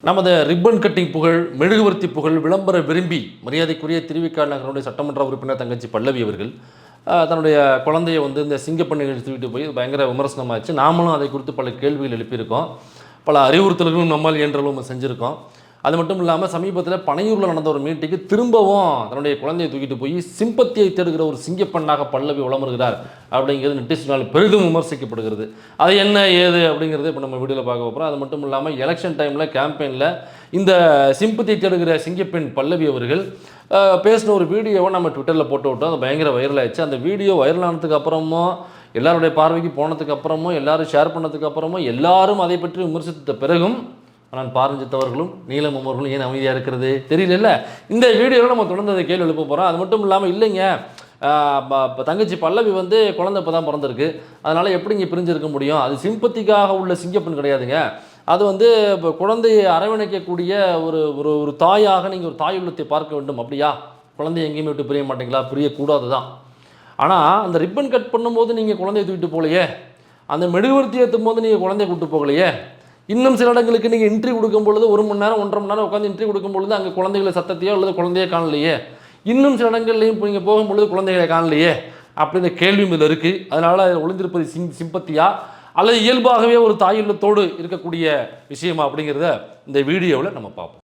நமது ribbon cutting புகழ், மெழுகுவர்த்தி புகழ், விளம்பர விரும்பி மரியாதைக்குரிய திருவிக நகருடைய சட்டமன்ற உறுப்பினர் தங்கச்சி பல்லவி அவர்கள் தன்னுடைய குழந்தைய இந்த சிங்கப்பெண் நிகழ்ச்சி தூக்கிட்டு போய் பயங்கர விமர்சனமாச்சு. நாமளும் அதை குறித்து பல கேள்விகள் எழுப்பியிருக்கோம். பல அறிவுறுத்தல்களும் நம்மால் இயன்றளவும் செஞ்சுருக்கோம். அது மட்டும் இல்லாமல் சமீபத்தில் பனையூரில் நடந்த ஒரு மீட்டிங்கு திரும்பவும் தன்னுடைய குழந்தையை தூக்கிட்டு போய் சிம்பத்தியை தேடுகிற ஒரு சிங்கப்பெண்ணாக பல்லவி வளமுறுகிறார் அப்படிங்கிறது நெட்டிசனால் பெரிதும் விமர்சிக்கப்படுகிறது. அது என்ன ஏது அப்படிங்கிறது இப்போ நம்ம வீடியோவில் பார்க்க போகிறோம். அது மட்டும் இல்லாமல் எலெக்ஷன் டைமில் கேம்பெயினில் இந்த சிம்பத்தியை தேடுகிற சிங்கப்பெண் பல்லவி அவர்கள் பேசின ஒரு வீடியோவை நம்ம ட்விட்டரில் போட்டு விட்டோம். அது பயங்கர வைரல் ஆயிடுச்சு. அந்த வீடியோ வைரல் ஆனதுக்கு அப்புறமும் எல்லாருடைய பார்வைக்கு போனதுக்கு அப்புறமும் எல்லாரும் ஷேர் பண்ணதுக்கு அப்புறமும் எல்லாரும் அதை பற்றி விமர்சித்த பிறகும் ஆனால் பாரஞ்சித்தவர்களும் நீலம் அவர்களும் ஏன் அமைதியாக இருக்கிறது தெரியல. இந்த வீடியோவில் நம்ம தொடர்ந்து அதை கேள்வி எழுப்ப போகிறோம். அது மட்டும் இல்லாமல் இல்லைங்க தங்கச்சி பல்லவி குழந்தை இப்போ தான் பிறந்திருக்கு, அதனால் எப்படி இங்கே பிரிஞ்சிருக்க முடியும்? அது சிம்பத்திக்காக உள்ள சிங்கப்பெண் கிடையாதுங்க. அது இப்போ குழந்தையை அரவணைக்கக்கூடிய ஒரு ஒரு ஒரு தாயாக நீங்கள் ஒரு தாய் உள்ளத்தை பார்க்க வேண்டும். அப்படியா? குழந்தைய எங்கேயுமே விட்டு பிரிய மாட்டீங்களா? பிரியக்கூடாது தான். ஆனால் அந்த ரிப்பன் கட் பண்ணும்போது நீங்கள் குழந்தைய தூக்கிட்டு போகலையே, அந்த மெழுகுவர்த்தி ஏற்றும் போது நீங்கள் குழந்தைய கூப்பிட்டு போகலையே. இன்னும் சில இடங்களுக்கு நீங்கள் இன்ட்ரி கொடுக்கும் பொழுது 1 மணி நேரம் 1.5 மணி நேரம் உட்காந்து இன்ட்ரி கொடுக்கும் பொழுது அங்கே குழந்தைகளை சத்தத்தையோ அல்லது குழந்தையே காணலையே. இன்னும் சில இடங்கள்லையும் நீங்கள் போகும்பொழுது குழந்தைகளை காணலையே அப்படின்ற கேள்வியும் இதில் இருக்குது. அதனால் ஒளிந்திருப்பது சிம்பத்தியா அல்லது இயல்பாகவே ஒரு தாயுள்ளத்தோடு இருக்கக்கூடிய விஷயமா அப்படிங்கிறத இந்த வீடியோவில் நம்ம பார்ப்போம்.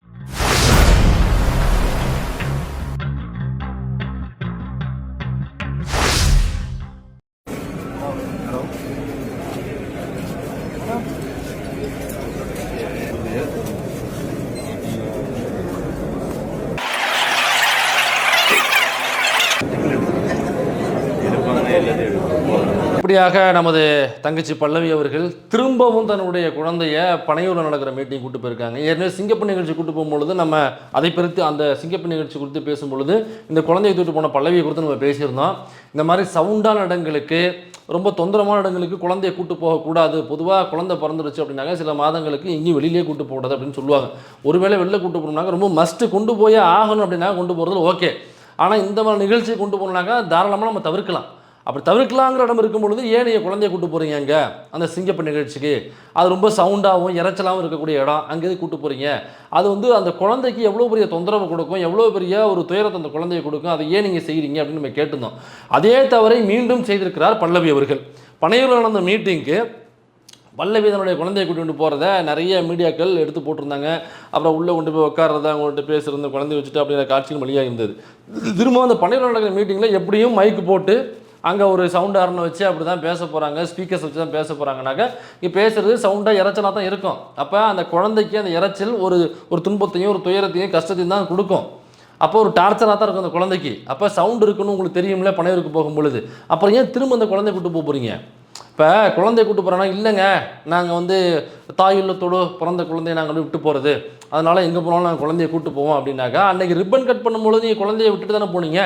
இப்படியாக நமது தங்கச்சி பல்லவி அவர்கள் திரும்பவும் தன்னுடைய குழந்தைய பனையூரில் நடக்கிற மீட்டிங் கூட்டு போயிருக்காங்க. ஏற்கனவே சிங்கப்பெண் நிகழ்ச்சி கூட்டு போகும்பொழுது நம்ம அதை பிரித்து அந்த சிங்கப்பெண் நிகழ்ச்சி குறித்து பேசும்பொழுது இந்த குழந்தையை தூக்கிட்டு போன பல்லவியை குறித்து நம்ம பேசியிருந்தோம். இந்த மாதிரி சவுண்டான இடங்களுக்கு, ரொம்ப தொந்தரமான இடங்களுக்கு குழந்தையை கூட்டு போகக்கூடாது. பொதுவாக குழந்தை பிறந்துருச்சு அப்படின்னாங்க சில மாதங்களுக்கு எங்கேயும் வெளியிலே கூட்டு போகக்கூடாது அப்படின்னு சொல்லுவாங்க. ஒருவேளை வெளில கூட்டு போகணும்னாக்க ரொம்ப மஸ்ட்டு கொண்டு போய் ஆகணும் அப்படின்னா கொண்டு போகிறது ஓகே. ஆனால் இந்த மாதிரி நிகழ்ச்சியை கொண்டு போகணுன்னாக்கா தாராளமாக நம்ம தவிர்க்கலாம். அப்படி தவிர்க்கலாங்கிற இடம் இருக்கும் பொழுது ஏன் நீங்கள் குழந்தைய கூட்டு போகிறீங்க அங்கே அந்த சிங்கப்பெண் நிகழ்ச்சிக்கு? அது ரொம்ப சவுண்டாகவும் இறைச்சலாகவும் இருக்கக்கூடிய இடம், அங்கேயே கூட்டு போகிறீங்க. அது அந்த குழந்தைக்கு எவ்வளோ பெரிய தொந்தரவு கொடுக்கும், எவ்வளோ பெரிய ஒரு துயரத்தை அந்த குழந்தையை கொடுக்கும், அதை ஏன் நீங்கள் செய்கிறீங்க அப்படின்னு நம்ம கேட்டிருந்தோம். அதே தவறை மீண்டும் செய்திருக்கிறார் பல்லவி அவர்கள். பனையூரில் நடந்த மீட்டிங்க்கு பல்லவி தன்னுடைய குழந்தையை கூட்டிகிட்டு போகிறத நிறைய மீடியாக்கள் எடுத்து போட்டிருந்தாங்க. அப்புறம் உள்ளே கொண்டு போய் உட்கார்றத, அவங்கள்ட்ட பேசுகிறத, குழந்தைய வச்சுட்டு அப்படிங்கிற காட்சிகள் வழியாக இருந்தது. திரும்ப அந்த பனையூரில் நடக்கிற மீட்டிங்கில் எப்படியும் மைக்கு போட்டு அங்கே ஒரு சவுண்ட் ஆர்னை வச்சு அப்படி தான் பேச போகிறாங்க, ஸ்பீக்கர்ஸ் வச்சு தான் பேச போகிறாங்கனாக்க இங்கே பேசுகிறது சவுண்டாக இறைச்சலாக தான் இருக்கும். அப்போ அந்த குழந்தைக்கு அந்த இறைச்சல் ஒரு துன்பத்தையும் ஒரு துயரத்தையும் கஷ்டத்தையும் தான் கொடுக்கும். அப்போ ஒரு டார்ச்சராக தான் இருக்கும் அந்த குழந்தைக்கு. அப்போ சவுண்ட் இருக்குன்னு உங்களுக்கு தெரியும்ல பனையூருக்கு போகும் பொழுது. அப்புறம் ஏன் திரும்ப அந்த குழந்தைய கூட்டு போக போகிறீங்க? இப்போ குழந்தைய கூட்டு போகிறோன்னா இல்லைங்க நாங்கள் தாயுள்ளத்தோடு பிறந்த குழந்தைய நாங்கள் விட்டு போகிறது, அதனால் எங்கே போனாலும் நாங்கள் குழந்தைய கூட்டு போவோம் அப்படின்னாக்கா அன்றைக்கி ரிப்பன் கட் பண்ணும்பொழுது நீங்கள் குழந்தைய விட்டுட்டு தானே போனீங்க.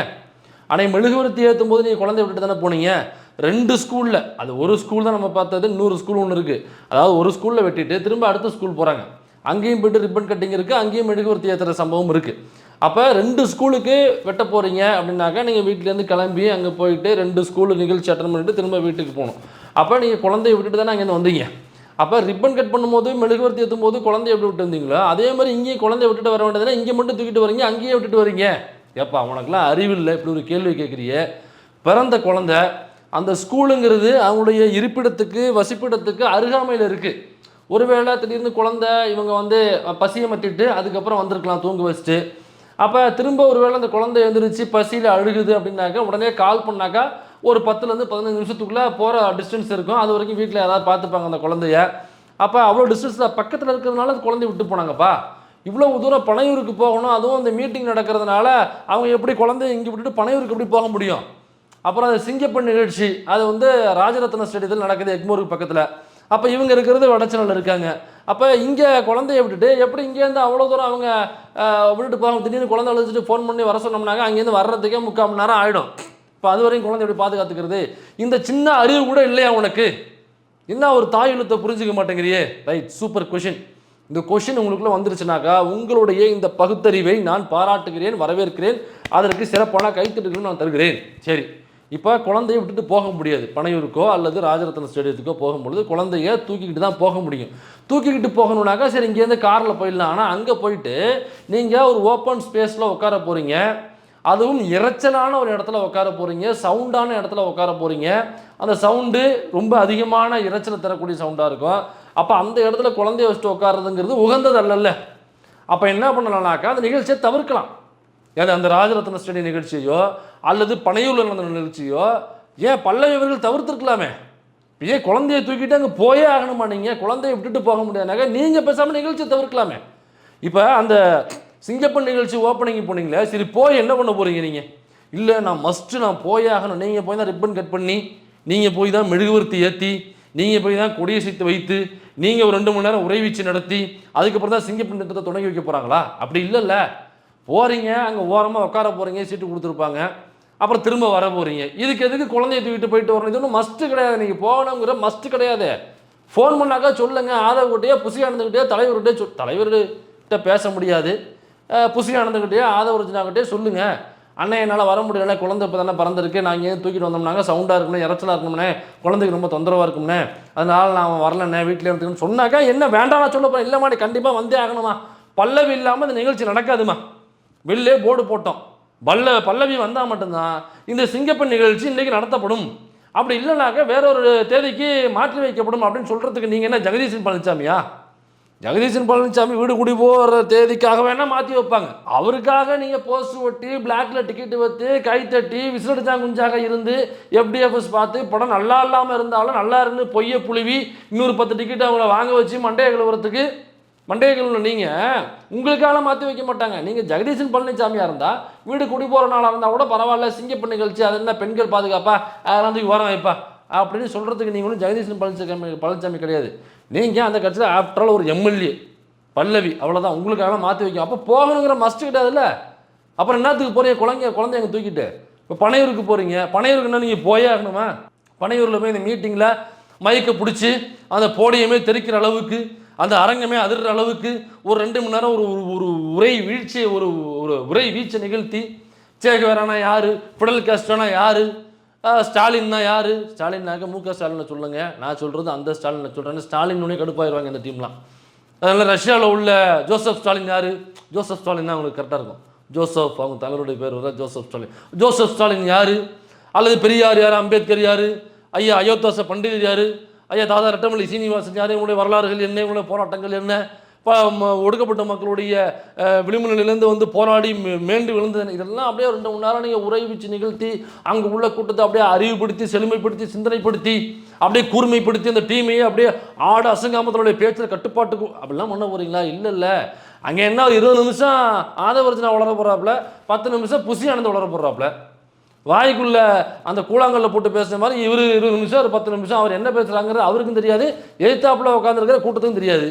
ஆனால் மெழுகுவர்த்தி ஏற்றும் போது நீங்கள் குழந்தைய விட்டுட்டு தானே போனீங்க. 2 ஸ்கூலில், அது ஒரு ஸ்கூல் தான் நம்ம பார்த்தது, 100 ஸ்கூல் ஒன்று இருக்குது. அதாவது ஒரு ஸ்கூலில் வெட்டிட்டு திரும்ப அடுத்த ஸ்கூல் போகிறாங்க, அங்கேயும் போய்ட்டு ரிப்பன் கட்டிங் இருக்குது, அங்கேயும் மெழுகுவர்த்தி ஏற்றுற சம்பவம் இருக்குது. அப்போ 2 ஸ்கூலுக்கு வெட்ட போகிறீங்க அப்படின்னாக்கா நீங்கள் வீட்டிலேருந்து கிளம்பி அங்கே போயிட்டு 2 ஸ்கூலு நிகழ்ச்சி அட்டன் பண்ணிவிட்டு திரும்ப வீட்டுக்கு போகணும். அப்போ நீங்கள் குழந்தைய விட்டுட்டு தானே அங்கேருந்து வந்தீங்க. அப்போ ரிப்பன் கட் பண்ணும்போது மெழுகுவர்த்தி ஏற்றும் போது குழந்தைய எப்படி விட்டு வந்தீங்களோ அதே மாதிரி இங்கேயும் குழந்தைய விட்டுட்டு வர வேண்டியதுன்னா இங்கே மட்டும் தூக்கிட்டு வரீங்க, அங்கேயே விட்டுட்டு வரீங்க. ஏப்பா அவனுக்குலாம் அறிவில்லை, இப்படி ஒரு கேள்வி கேட்குறிய. பிறந்த குழந்தை அந்த ஸ்கூலுங்கிறது அவங்களுடைய இருப்பிடத்துக்கு வசிப்பிடத்துக்கு அருகாமையில் இருக்குது. ஒருவேளை திடீர்னு குழந்தை இவங்க பசியை மத்திட்டு அதுக்கப்புறம் வந்திருக்கலாம் தூங்க வச்சுட்டு. அப்போ திரும்ப ஒருவேளை அந்த குழந்தை எழுந்திரிச்சு பசியில் அழுகுது அப்படின்னாக்கா உடனே கால் பண்ணாக்கா ஒரு 10லேருந்து 15 நிமிஷத்துக்குள்ளே போகிற டிஸ்டன்ஸ் இருக்கும். அது வரைக்கும் வீட்டில் யாராவது பார்த்துப்பாங்க அந்த குழந்தைய. அப்போ அவ்வளோ டிஸ்டன்ஸில் பக்கத்தில் இருக்கிறதுனால அந்த குழந்தைய விட்டு போனாங்கப்பா. இவ்வளோ தூரம் பனையூருக்கு போகணும், அதுவும் அந்த மீட்டிங் நடக்கிறதுனால அவங்க எப்படி குழந்தைய இங்கே விட்டுட்டு பனையூருக்கு எப்படி போக முடியும்? அப்புறம் அந்த சிங்கப்பெண் நிகழ்ச்சி அது ராஜரத்ன ஸ்டேடியத்தில் நடக்குது, எக்மோருக்கு பக்கத்தில். அப்போ இவங்க இருக்கிறது வடச்சனல் இருக்காங்க. அப்போ இங்கே குழந்தைய விட்டுட்டு எப்படி இங்கேருந்து அவ்வளோ தூரம் அவங்க விட்டுட்டு போகாமல் திடீர்னு குழந்தை அழைச்சிட்டு ஃபோன் பண்ணி வர சொன்னோம்னாங்க அங்கேருந்து வர்றதுக்கே 3/4 மணி நேரம் ஆகிடும். இப்போ அது வரைக்கும் குழந்தை எப்படி பாதுகாத்துக்கிறது? இந்த சின்ன அறிவு கூட இல்லையா உனக்கு? என்ன ஒரு தாய் எழுத்தை புரிஞ்சிக்க மாட்டேங்கிறியே? Right, super question. இந்த கொஷின் உங்களுக்குள்ள வந்துருச்சுனாக்கா உங்களுடைய இந்த பகுத்தறிவை நான் பாராட்டுகிறேன், வரவேற்கிறேன், அதற்கு சிறப்பான கைத்தட்டுகளும் நான் தருகிறேன். சரி, இப்போ குழந்தைய விட்டுட்டு போக முடியாது. பனையூருக்கோ அல்லது ராஜரத்ன ஸ்டேடியத்துக்கோ போகும்பொழுது குழந்தைய தூக்கிக்கிட்டு தான் போக முடியும். தூக்கிக்கிட்டு போகணுன்னாக்கா சரி இங்கேருந்து காரில் போயிடலாம். ஆனால் அங்கே போயிட்டு நீங்கள் ஒரு ஓப்பன் ஸ்பேஸில் உட்கார போகிறீங்க, அதுவும் இரைச்சலான ஒரு இடத்துல உட்கார போகிறீங்க, சவுண்டான இடத்துல உட்கார போகிறீங்க. அந்த சவுண்டு ரொம்ப அதிகமான இரைச்சலை தரக்கூடிய சவுண்டாக இருக்கும். அப்போ அந்த இடத்துல குழந்தைய வச்சுட்டு உட்காருறதுங்கிறது உகந்தது அல்லல்ல. அப்போ என்ன பண்ணலாம்னாக்கா அந்த நிகழ்ச்சியை தவிர்க்கலாம். அந்த ராஜரத்ன ஸ்டேடியம் நிகழ்ச்சியோ அல்லது பனையூரில் நடந்த நிகழ்ச்சியோ ஏன் பல்லவி அவர்கள் தவிர்த்துருக்கலாமே. ஏன் குழந்தைய தூக்கிட்டு அங்கே போயே ஆகணுமா? நீங்கள் குழந்தைய விட்டுட்டு போக முடியாதுனாக்கா நீங்கள் பேசாமல் நிகழ்ச்சியை தவிர்க்கலாமே. இப்போ அந்த சிங்கப்பன் நிகழ்ச்சி ஓப்பனிங் போனீங்களே, சரி போய் என்ன பண்ண போகிறீங்க நீங்கள்? இல்லை நான் போயே ஆகணும். நீங்கள் போய் தான் ரிப்பன் கட் பண்ணி, நீங்கள் போய் தான் மெழுகுவர்த்தி ஏற்றி, நீங்கள் போய் தான் கொடியசைத்து வைத்து, நீங்கள் ஒரு 2 மணி நேரம் உறைவீச்சு நடத்தி அதுக்கப்புறம் தான் சிங்கப்பன் திட்டத்தை தொடங்கி வைக்க போகிறாங்களா? அப்படி இல்லைல்ல. போகிறீங்க, அங்கே ஓரமாக உட்கார போகிறீங்க, சீட்டு கொடுத்துருப்பாங்க, அப்புறம் திரும்ப வர போகிறீங்க. இதுக்கு எதுக்கு குழந்தைய தூக்கிட்டு போயிட்டு வரணும்? இது ஒன்றும் மஸ்ட்டு கிடையாது. நீங்கள் போகணுங்கிற மஸ்ட்டு கிடையாது. ஃபோன் பண்ணாக்கா சொல்லுங்கள். ஆதவர்கிட்டயோ புசி ஆனந்துக்கிட்டேயோ தலைவர்கிட்ட பேச முடியாது. புசி ஆனந்துக்கிட்டேயோ ஆதவர்ஜனாக்கிட்டே சொல்லுங்கள், அண்ணன் என்னால் வர முடியல, குழந்தை இப்போ தானே பறந்துருக்கு, நான் இங்கே தூக்கிட்டு வந்தோம்னாங்க சவுண்டாக இருக்கணும், இறச்சலாக இருக்கணும்னே, குழந்தைக்கு ரொம்ப தொந்தரவாக இருக்கும்னே, அதனால் நான் வரலண்ணே வீட்டில் இருந்துக்கணும்னு சொன்னாக்கா என்ன வேண்டாம் நான் சொல்ல போகிறேன். இல்லைம்மா நீ கண்டிப்பாக வந்தே ஆகணுமா, பல்லவி இல்லாமல் இந்த நிகழ்ச்சி நடக்காதுமா. வெளிலே போர்டு போட்டோம், பல்லவி வந்தால் மட்டும்தான் இந்த சிங்கப்பன் நிகழ்ச்சி இன்றைக்கி நடத்தப்படும், அப்படி இல்லைனாக்கா வேறொரு தேதிக்கு மாற்றி வைக்கப்படும் அப்படின்னு சொல்கிறதுக்கு நீங்கள் என்ன ஜெகதீசன் பழனிசாமியா? ஜெகதீசன் பழனிசாமி வீடு குடி போகிற தேதிக்காக வேணால் மாற்றி வைப்பாங்க. அவருக்காக நீங்கள் போஸ்ட் ஒட்டி பிளாக்ல டிக்கெட்டு வைத்து கைத்தட்டி விசிலடிச்சா குஞ்சாக இருந்து FDFS பார்த்து படம் நல்லா இல்லாமல் இருந்தாலும் நல்லா இருந்து பொய்யை புழுவி இன்னொரு 10 டிக்கெட்டு அவங்கள வாங்க வச்சு மண்டையை கழுவுறதுக்கு நீங்கள் உங்களுக்காக மாற்றி வைக்க மாட்டாங்க. நீங்கள் ஜெகதீசன் பழனிசாமியாக இருந்தால் வீடு குடி போகிற நாளாக இருந்தால் கூட பரவாயில்ல, சிங்கப்பன் நிகழ்ச்சி அது என்ன பெண்கள் பாதுகாப்பா அதெல்லாம் தூக்கி ஓரம் வைப்பா அப்படின்னு சொல்கிறதுக்கு நீங்களும் ஜெகதீசன் பழனிசாமி கிடையாது. நீங்கள் அந்த கட்சியில் ஆஃப்டர் ஆல் ஒரு MLA பல்லவி, அவ்வளோதான். உங்களுக்காக மாற்றி வைக்கும். அப்போ போகணுங்கிற மஸ்ட் கிடையாதுல்ல. அப்புறம் என்னத்துக்கு போகிறீங்க? குழந்தைங்க தூக்கிட்டு இப்போ பனையூருக்கு போகிறீங்க. பனையூருக்கு என்ன நீங்கள் போயே ஆகணுமா? பனையூரில் போய் இந்த மீட்டிங்கில் மைக்கை பிடிச்சி அந்த போடியமே தெரிக்கிற அளவுக்கு, அந்த அரங்கமே அதிர்ற அளவுக்கு ஒரு 2 மணி நேரம் ஒரு உரை வீழ்ச்சியை ஒரு உரை வீச்சை நிகழ்த்தி, சேகவேரானா யார், பிடல் காஸ்ட்ரோனா யார், ஸ்டாலின்னா யார், ஸ்டாலின்னாக்க MK ஸ்டாலினை சொல்லுங்கள், நான் சொல்கிறது அந்த ஸ்டாலினை சொல்கிறேன். ஸ்டாலின் உடனே கடுப்பாயிருவாங்க இந்த டீம்லாம். அதனால் ரஷ்யாவில் உள்ள ஜோசப் ஸ்டாலின் யார்? ஜோசப் ஸ்டாலின் தான் அவங்களுக்கு கரெக்டாக இருக்கும். ஜோசப் அவங்க தலைவருடைய பேர் வர ஜோசப் ஸ்டாலின். ஜோசப் ஸ்டாலின் யார்? அல்லது பெரியார் யார், அம்பேத்கர் யார், ஐயா அயோத்தாச பண்டிதர் யார், ஐயா தாதா ரெட்டமல்லி சீனிவாசன் யார், இவங்களுடைய வரலாறுகள் என்ன, இவங்களுடைய போராட்டங்கள் என்ன, ஒடுக்கப்பட்ட மக்களுடைய விளிம்பு நிலையிலேருந்து போராடி மேண்டு விழுந்தது, இதெல்லாம் அப்படியே 2 மணி நேரம் நீங்கள் உரைவிச்சு நிகழ்த்தி அங்கே உள்ள கூட்டத்தை அப்படியே அறிவுப்படுத்தி செழுமைப்படுத்தி சிந்தனைப்படுத்தி அப்படியே கூர்மைப்படுத்தி அந்த டீமையே அப்படியே ஆடு அசங்காமத்தோடைய பேச்சில் கட்டுப்பாட்டுக்கு அப்படிலாம் பண்ண போகிறீங்களா? இல்லை. அங்கே என்ன 20 நிமிஷம் ஆதவர்ஜனா வளர போகிறாப்புல, 10 நிமிஷம் புசி ஆனந்து வளர போகிறாப்புல. வாய்க்குள்ள அந்த கூழாங்கல்ல போட்டு பேசுகிற மாதிரி இவர் 20 நிமிஷம் ஒரு 10 நிமிஷம் அவர் என்ன பேசுகிறாங்கிறது அவருக்கும் தெரியாது, எழுத்தாப்புல உட்காந்துருக்கிற கூட்டத்துக்கும் தெரியாது,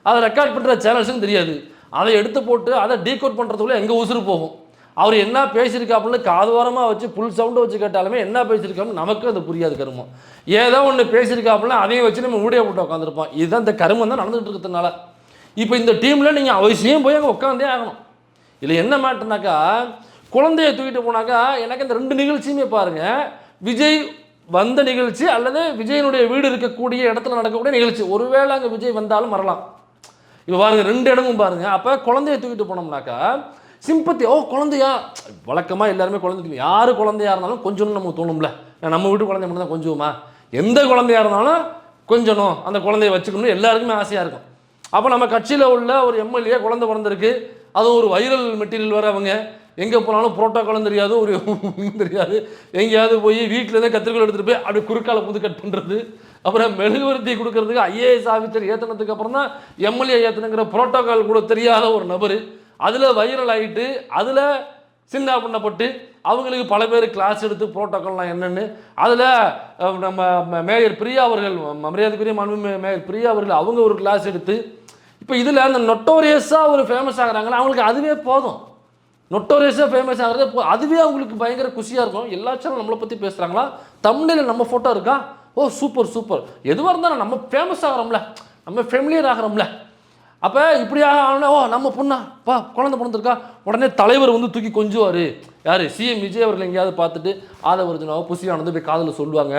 அதை ரெக்கார்ட் பண்ணுற சேனல்ஸுக்கும் தெரியாது. அதை எடுத்து போட்டு அதை டீகோட் பண்ணுறதுக்குள்ளே எங்கே உசுறு போகும். அவர் என்ன பேசியிருக்காப்புன்னு காதுவாரமாக வச்சு புல் சவுண்டை வச்சு கேட்டாலுமே என்ன பேசியிருக்காப்புன்னு நமக்கு அது புரியாது கருமம். ஏதோ ஒன்று பேசியிருக்காப்புல அதையும் வச்சு நம்ம வீடியோ போட்டு உட்காந்துருப்போம். இதுதான் இந்த கருமம் தான் நடந்துகிட்டு இருக்கிறதுனால. இப்போ இந்த டீமில் நீங்கள் அவசியம் போய் அங்கே உட்காந்தே ஆகணும். இல்லை என்ன மேட்டர்னாக்கா, குழந்தைய தூக்கிட்டு போனாக்கா எனக்கு இந்த 2 நிகழ்ச்சியுமே பாருங்கள், விஜய் வந்த நிகழ்ச்சி அல்லது விஜயனுடைய வீடு இருக்கக்கூடிய இடத்துல நடக்கக்கூடிய நிகழ்ச்சி. ஒருவேளை அங்கே விஜய் வந்தாலும் வரலாம். இப்போ பாருங்கள் 2 இடமும் பாருங்கள். அப்போ குழந்தைய தூக்கிட்டு போனோம்னாக்கா சிம்பத்தி, குழந்தையா, வழக்கமாக எல்லாருமே குழந்தைக்கு யார் குழந்தையாக இருந்தாலும் கொஞ்சம் நமக்கு தோணும்ல, நம்ம வீட்டு குழந்தைய மட்டும் தான் கொஞ்சமா, எந்த குழந்தையாக இருந்தாலும் கொஞ்சணும் அந்த குழந்தைய வச்சுக்கணும்னு எல்லாருக்குமே ஆசையாக இருக்கும். அப்போ நம்ம கட்சியில் உள்ள ஒரு MLA குழந்தை பிறந்திருக்கு, அதுவும் ஒரு வைரல் மெட்டீரியல் வர, அவங்க எங்கே போனாலும் புரோட்டோக்காலும் தெரியாது, ஒரு தெரியாது, எங்கேயாவது போய் வீட்டிலேருந்து கத்திரிக்கோள் எடுத்துகிட்டு போய் அப்படி குறுக்கால புது கட் பண்ணுறது, அப்புறம் மெழுகுவர்த்தி கொடுக்கறதுக்கு IAS ஆஃபீஸர் ஏற்றினதுக்கு அப்புறம் தான் MLA ஏற்றணுங்கிற புரோட்டோக்கால் கூட தெரியாத ஒரு நபர் அதில் வைரல் ஆகிட்டு அதில் சின்ன பண்ணப்பட்டு அவங்களுக்கு பல பேர் கிளாஸ் எடுத்து புரோட்டோக்கால்லாம் என்னென்னு அதில் நம்ம மேயர் பிரியா அவர்கள், மரியாதைக்குரிய மாண்பு மேயர் பிரியா அவர்கள் அவங்க ஒரு கிளாஸ் எடுத்து இப்போ இதில் அந்த நொட்டோரியஸாக ஒரு ஃபேமஸ் ஆகிறாங்களா, அவங்களுக்கு அதுவே போதும். நொட்டோரியஸாக ஃபேமஸ் ஆகிறது அதுவே அவங்களுக்கு பயங்கர குஷியாக இருக்கும். எல்லா சேனலும் நம்மளை பற்றி பேசுகிறாங்களா, தமிழில் நம்ம ஃபோட்டோ இருக்கா, சூப்பர் சூப்பர், எதுவாக இருந்தாலும் நம்ம ஃபேமஸ் ஆகிறோம்ல, நம்ம ஃபெமிலியர் ஆகிறோம்ல, அப்போ இப்படியாக ஆனா ஓ நம்ம பொண்ணா குழந்தை பிறந்திருக்கா, உடனே தலைவர் வந்து தூக்கி கொஞ்சுவார். யார்? சிஎம் விஜய் அவர்கள் எங்கேயாவது பார்த்துட்டு ஆதவர்ஜுனாவோ புசியானது போய் காதில் சொல்லுவாங்க,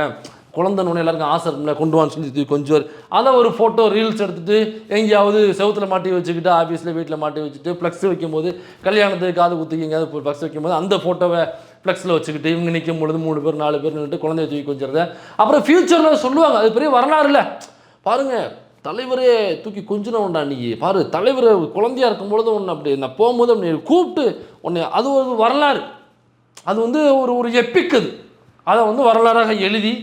குழந்தைன்னு எல்லாருக்கும் ஆசை இருக்கும்ல, கொண்டு வான்னு சொல்லி தூக்கி கொஞ்சுவார். அதை ஒரு ஃபோட்டோ ரீல்ஸ் எடுத்துகிட்டு எங்கேயாவது செவுத்தில் மாட்டி வச்சுக்கிட்டு ஆஃபீஸில் வீட்டில் மாட்டி வச்சுட்டு ஃப்ளெக்ஸ் வைக்கும்போது கல்யாணத்துக்கு காது குத்துக்கு எங்கேயாவது ஃப்ளெக்ஸ் வைக்கும்போது அந்த ஃபோட்டோவை ஃப்ளெக்ஸில் வச்சுக்கிட்டு இவங்க நிற்கும் பொழுது 3 பேர் 4 பேர் நின்றுட்டு குழந்தைய தூக்கி கொஞ்சிறத அப்புறம் ஃப்யூச்சரில் சொல்லுவாங்க. அது பெரிய வரலாறு இல்லை. பாருங்கள், தலைவரே தூக்கி கொஞ்சம் உண்டா அன்றைக்கி பாரு, தலைவர் குழந்தையாக இருக்கும்பொழுது ஒன்று அப்படி நான் போகும்போது அப்படி கூப்பிட்டு ஒன்று, அது ஒரு வரலாறு. அது வந்து ஒரு எப்பிக். அதை வந்து வரலாறாக எழுதி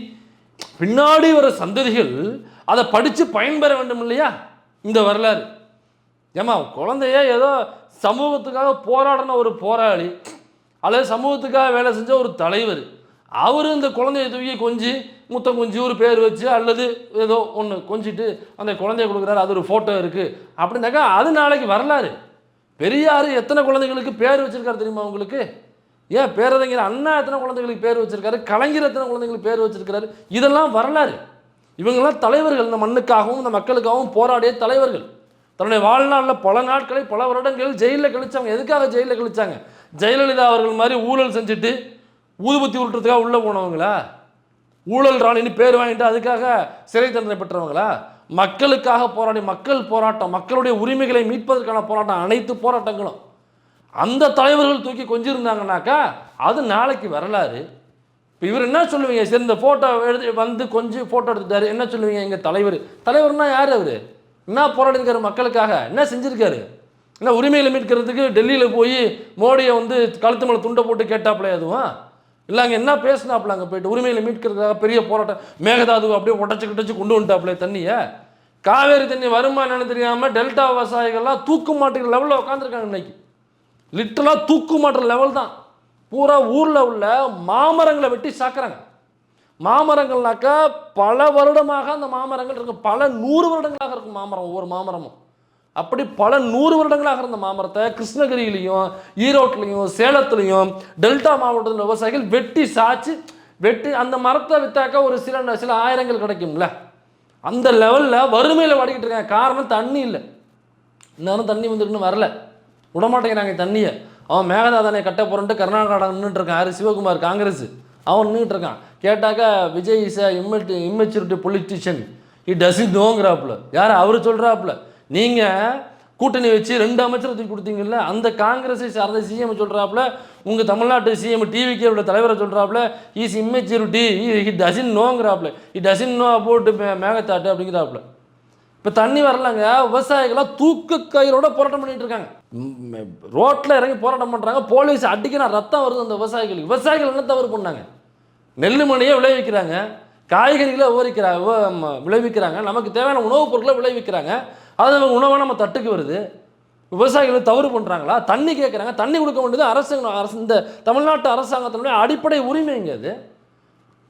பின்னாடி வர சந்ததிகள் அதை படித்து பயன்பெற வேண்டும் இல்லையா இந்த வரலாறு. ஏமா குழந்தைய ஏதோ சமூகத்துக்காக போராடின ஒரு போராளி அல்லது சமூகத்துக்காக வேலை செஞ்ச ஒரு தலைவர், அவர் இந்த குழந்தைய தூக்கி கொஞ்சி முத்தம் கொஞ்சி ஒரு பேர் வச்சு அல்லது ஏதோ ஒன்று கொஞ்சிட்டு அந்த குழந்தைய கொடுக்குறாரு, அது ஒரு ஃபோட்டோ இருக்குது அப்படின்னாக்கா அது நாளைக்கு வரலாறு. பெரியார் எத்தனை குழந்தைகளுக்கு பேர் வச்சுருக்காரு தெரியுமா உங்களுக்கு? ஏன் பேரறிஞர் அண்ணா எத்தனை குழந்தைகளுக்கு பேர் வச்சிருக்காரு, கலைஞர் எத்தனை குழந்தைகளுக்கு பேர் வச்சிருக்காரு, இதெல்லாம் வரலாறு. இவங்கெல்லாம் தலைவர்கள், இந்த மண்ணுக்காகவும் இந்த மக்களுக்காகவும் போராடிய தலைவர்கள். தன்னுடைய வாழ்நாளில் பல நாட்களை பல வருடங்கள் ஜெயிலில் கழிச்சாங்க. எதுக்காக ஜெயிலில் கழிச்சாங்க? ஜெயலலிதா அவர்கள் மாதிரி ஊழல் செஞ்சுட்டு ஊதுபத்தி உருட்டுறதுக்காக உள்ளே போனவங்களா? ஊழல் ராணின்னு பேர் வாங்கிட்டு அதுக்காக சிறை தண்டனை பெற்றவங்களா? மக்களுக்காக போராடி மக்கள் போராட்டம், மக்களுடைய உரிமைகளை மீட்பதற்கான போராட்டம், அனைத்து போராட்டங்களும் அந்த தலைவர்கள் தூக்கி கொஞ்சிருந்தாங்கனாக்கா அது நாளைக்கு வரலாறு. இப்போ இவர் என்ன சொல்லுவீங்க? சரி, இந்த ஃபோட்டோ எடுத்து வந்து கொஞ்சம் ஃபோட்டோ எடுத்துட்டாரு, என்ன சொல்லுவீங்க? எங்கள் தலைவர்னா யார்? அவர் என்ன போராடிருக்காரு மக்களுக்காக? என்ன செஞ்சுருக்காரு? என்ன உரிமைகளை மீட்கிறதுக்கு டெல்லியில் போய் மோடியை வந்து கழுத்து மேலே துண்டை போட்டு கேட்டாப்புல எதுவும் இல்லை, அங்கே என்ன பேசினாப்புல? அங்கே போயிட்டு உரிமைகளை மீட்கிறதுக்காக பெரிய போராட்டம், மேகதாது அப்படியே உடச்சி கொண்டு வந்துட்டாப்புல தண்ணியை. காவேரி தண்ணி வருமா என்னன்னு தெரியாமல் டெல்டா விவசாயிகள்லாம் தூக்கு மாட்டுகிற லெவலில் உட்காந்துருக்காங்க. இன்னைக்கு லிட்டரலாக தூக்கு மாட்டுற லெவல் தான். பூரா ஊரில் உள்ள மாமரங்களை வெட்டி சாக்குறாங்க. மாமரங்கள்னாக்கா பல வருடமாக அந்த மாமரங்கள் இருக்கும், பல 100 வருடங்களாக இருக்கும் மாமரம், ஒவ்வொரு மாமரமும். அப்படி பல 100 வருடங்களாக இருந்த மாமரத்தை கிருஷ்ணகிரியிலையும் ஈரோட்லையும் சேலத்துலையும் டெல்டா மாவட்டத்தில் விவசாயிகள் வெட்டி சாய்ச்சி வெட்டி அந்த மரத்தை விற்றாக்கா ஒரு சில ஆயிரங்கள் கிடைக்கும்ல, அந்த லெவலில் வறுமையில் வாடிக்கிட்டு இருக்காங்க. காரணம் தண்ணி இல்லை. இன்னும் தண்ணி வந்துட்டுன்னு வரல, விடமாட்டேங்கிறாங்க தண்ணியை. அவன் மேகதாதானை கட்ட போகிறன்ட்டு கர்நாடகா நின்றுட்டு இருக்கான். யார்? சிவகுமார், காங்கிரஸ். அவன் நின்றுட்டு இருக்கான். கேட்டாக்கா Vijay is immaturity politician, it doesn't நோங்கிறாப்புல. யார்? அவர் சொல்கிறாப்புல. நீங்கள் கூட்டணி வச்சு 2 அமைச்சரை தூக்கி கொடுத்தீங்கல்ல, அந்த காங்கிரஸை சார்ந்த சிஎம் சொல்கிறாப்புல, உங்கள் தமிழ்நாட்டு சிஎம் டிவிகேவோட தலைவரை சொல்கிறாப்புல இஸ் இம்மெச்சூரிட்டி, இட் டசன்ட் நோங்கிறாப்புல, it doesn't know about Mekedatu அப்படிங்கிறாப்புல. இப்போ தண்ணி வரலங்க, விவசாயிகளாக தூக்கு கயிறோட போராட்டம் பண்ணிட்டு இருக்காங்க. ரோட்டில் இறங்கி போராட்டம் பண்ணுறாங்க, போலீஸ் அடிக்கிற ரத்தம் வருது அந்த விவசாயிகளுக்கு. விவசாயிகள் என்ன தவறு பண்ணாங்க? நெல் மணியை விளைவிக்கிறாங்க, காய்கறிகளை விளைவிக்கிறாங்க, நமக்கு தேவையான உணவுப் பொருட்களை விளைவிக்கிறாங்க. அது நமக்கு உணவாக நம்ம தட்டுக்கு வருது. விவசாயிகள் தவறு பண்ணுறாங்களா? தண்ணி கேட்குறாங்க, தண்ணி கொடுக்க வேண்டியது அரசு. இந்த தமிழ்நாட்டு அரசாங்கத்தினுடைய அடிப்படை உரிமைங்க அது.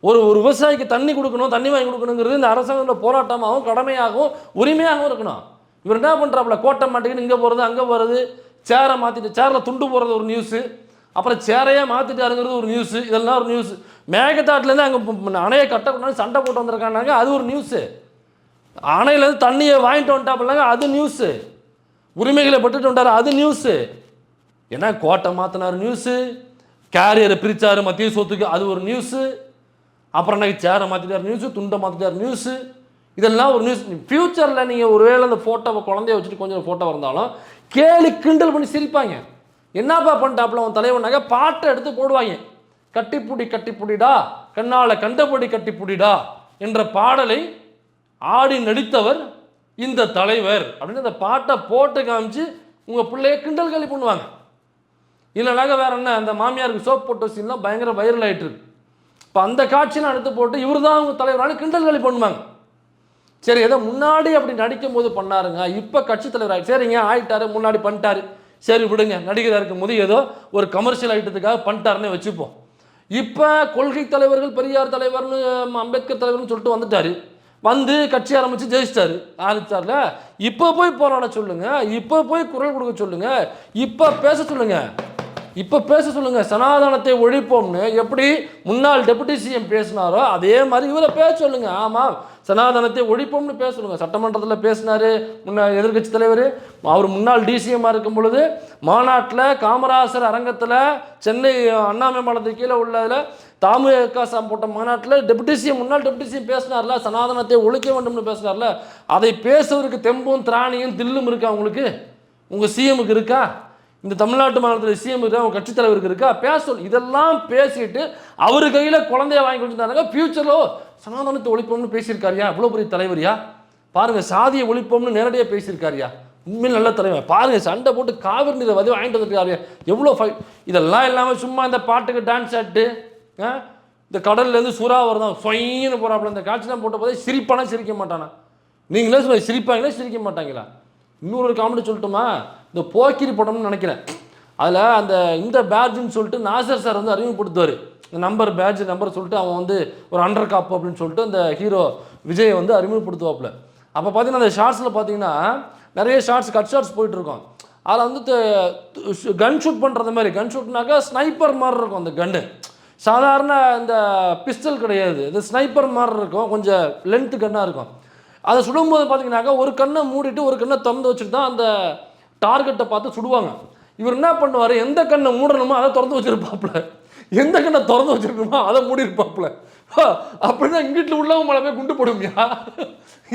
ஒரு விவசாயிக்கு தண்ணி கொடுக்கணும், தண்ணி வாங்கி கொடுக்கணுங்கிறது இந்த அரசாங்கத்தோட போராட்டமாகவும் கடமையாகவும் உரிமையாகவும் இருக்கணும். இவர் என்ன பண்ணுறாப்புல? கோட்டை மாட்டிக்கின்னு இங்கே போகிறது அங்கே போகிறது, சேரை மாற்றிட்டு சேரில் துண்டு போகிறது ஒரு நியூஸு, அப்புறம் சேரையே மாற்றிட்டாருங்கிறது ஒரு நியூஸு, இதெல்லாம் ஒரு நியூஸு. மேகதாட்டிலேருந்து அங்கே அணையை கட்டக்கூடாது சண்டை போட்டு வந்திருக்காங்க, அது ஒரு நியூஸு. அணையிலேருந்து தண்ணியை வாங்கிட்டு வந்துட்டாப்புலாங்க, அது நியூஸு. உரிமைகளை பட்டுட்டு வந்துட்டார், அது நியூஸு. ஏன்னா கோட்டை மாற்றினார் நியூஸு, கேரியரை பிரித்தார் மத்திய சொத்துக்கு, அது ஒரு நியூஸு. அப்புறம் எனக்கு சேரை மாற்றிட்டார் நியூஸு, துண்டை மாற்றிட்டார் நியூஸு, இதெல்லாம் ஒரு நியூஸ். ஃப்யூச்சரில் நீங்கள் ஒருவேளை அந்த ஃபோட்டோவை குழந்தைய வச்சுட்டு கொஞ்சம் ஃபோட்டோ வந்தாலும் கேலி கிண்டல் பண்ணி சிரிப்பாங்க. என்னப்பா பண்ணிட்டாப்புல அவன் தலைவனாக பாட்டை எடுத்து போடுவாங்க. கட்டிப்புடி கட்டிப்புடிடா கண்ணால் கண்டபடி கட்டிப்புடிடா என்ற பாடலை ஆடி நடித்தவர் இந்த தலைவர் அப்படின்னு அந்த பாட்டை போட்டு காமிச்சு உங்கள் பிள்ளைய கிண்டல் கேலி பண்ணுவாங்க. இல்லைனாக்க வேற என்ன, அந்த மாமியாருக்கு சோப் போட்ட சீன்லாம் பயங்கர வைரல் ஆகிட்டு இருக்கு. இப்போ அந்த காட்சியெலாம் எடுத்து போட்டு இவர் தான் அவங்க தலைவரான கிண்டல் கேலி பண்ணுவாங்க. சரி, ஏதோ முன்னாடி அப்படி நடிக்கும் போது பண்ணாருங்க, இப்போ கட்சி தலைவர் ஆகிட்டு சரிங்க ஆகிட்டாரு, முன்னாடி பண்ணிட்டாரு, சரி விடுங்க, நடிகராக இருக்கும் போது ஏதோ ஒரு கமர்ஷியல் ஐட்டத்துக்காக பண்ணிட்டாருன்னு வச்சுப்போம். இப்போ கொள்கை தலைவர்கள், பெரியார் தலைவர்னு அம்பேத்கர் தலைவர்னு சொல்லிட்டு வந்துட்டாரு, வந்து கட்சி ஆரம்பித்து ஜெயிச்சிட்டார்ல, இப்போ போய் போராட சொல்லுங்க, இப்போ போய் குரல் கொடுக்க சொல்லுங்க, இப்போ பேச சொல்லுங்க. இப்போ பேச சொல்லுங்க, சனாதனத்தை ஒழிப்போம்னு எப்படி முன்னாள் டெபுட்டி சிஎம் பேசினாரோ அதே மாதிரி இவரை பேச சொல்லுங்க. ஆமாம், சனாதனத்தை ஒழிப்போம்னு பேச சொல்லுங்க. சட்டமன்றத்தில் பேசினாரு முன்னாள் எதிர்கட்சி தலைவர். அவர் முன்னாள் டிசிஎம்மாக இருக்கும் பொழுது மாநாட்டில் காமராசர் அரங்கத்தில் சென்னை அண்ணா மேம்பாலத்துக்கு கீழே உள்ளதில் தாமுக போட்ட மாநாட்டில் டெபுட்டி சிஎம் முன்னாள் டெபுட்டி சிஎம் பேசினார்ல, சனாதனத்தை ஒழிக்க வேண்டும்னு பேசினார்ல. அதை பேசுவதற்கு தெம்பும் திராணியும் தில்லும் இருக்கா உங்களுக்கு? உங்கள் சிஎமுக்கு இருக்கா? இந்த தமிழ்நாட்டு மாநிலத்தில் சிஎம் இருக்கா? உங்கள் கட்சித் தலைவருக்கு இருக்கா? பேச இதெல்லாம் பேசிட்டு அவர் கையில் குழந்தைய வாங்கி கொடுத்துருந்தாங்க. ஃபியூச்சரில் சனாதனத்தை ஒழிப்போம்னு பேசியிருக்காருயா, இவ்வளோ பெரிய தலைவரியா பாருங்க. சாதியை ஒழிப்போம்னு நேரடியாக பேசியிருக்காருயா, உண்மையில் நல்ல தலைவர் பாருங்க. சண்டை போட்டு காவிரி நீரை வந்து வாங்கிட்டு வந்துருக்காரு, எவ்வளோ இதெல்லாம் இல்லாமல் சும்மா இந்த பாட்டுக்கு டான்ஸ் ஆட்டு இந்த கடல்லேருந்து சுறா வருதான் சொயின்னு போகிறாப்புல இந்த காட்சிலாம் போட்ட போதே சிரிப்பானா சிரிக்க மாட்டானா? நீங்களே சொல்ல சிரிப்பாங்களே சிரிக்க மாட்டாங்களா? இன்னொரு காமெடி சொல்லட்டுமா? இந்த போக்கிரி படம்னு நினைக்கிறேன், அதில் அந்த இந்த பேட்ஜுன்னு சொல்லிட்டு நாசர் சார் வந்து அறிமுகப்படுத்துவார். இந்த நம்பர் பேட்ஜ் நம்பர் சொல்லிட்டு அவன் வந்து ஒரு அண்டர் காப் அப்படின்னு சொல்லிட்டு அந்த ஹீரோ விஜயை வந்து அறிமுகப்படுத்துவாப்புல. அப்போ பார்த்தீங்கன்னா அந்த ஷார்ட்ஸில் பார்த்தீங்கன்னா நிறைய ஷார்ட்ஸ் கட் ஷார்ட்ஸ் போயிட்டுருக்கோம். அதில் வந்து கன் ஷூட் பண்ணுறது மாதிரி, கன் ஷூட்னாக்கா ஸ்னைப்பர் மாதிரி இருக்கும் அந்த கன்று. சாதாரண இந்த பிஸ்டல் கிடையாது, இது ஸ்னைப்பர் மாதிரி இருக்கும், கொஞ்சம் லென்த்து கன்னாக இருக்கும். அதை சுடும்போது பார்த்தீங்கன்னாக்கா ஒரு கண்ணை மூடிட்டு ஒரு கண்ணை திறந்து வச்சுட்டு தான் அந்த டார்கெட்டை பார்த்து சுடுவாங்க. இவர் என்ன பண்ணுவார், எந்த கண்ணை மூடணுமோ அதை திறந்து வச்சுருப்பாப்புல, எந்த கண்ணை திறந்து வச்சுருக்கணுமோ அதை மூடிருப்பாப்புல. அப்படின்னா இங்கிட்டு உள்ளவங்க மேலே போய் குண்டு போடுமையா?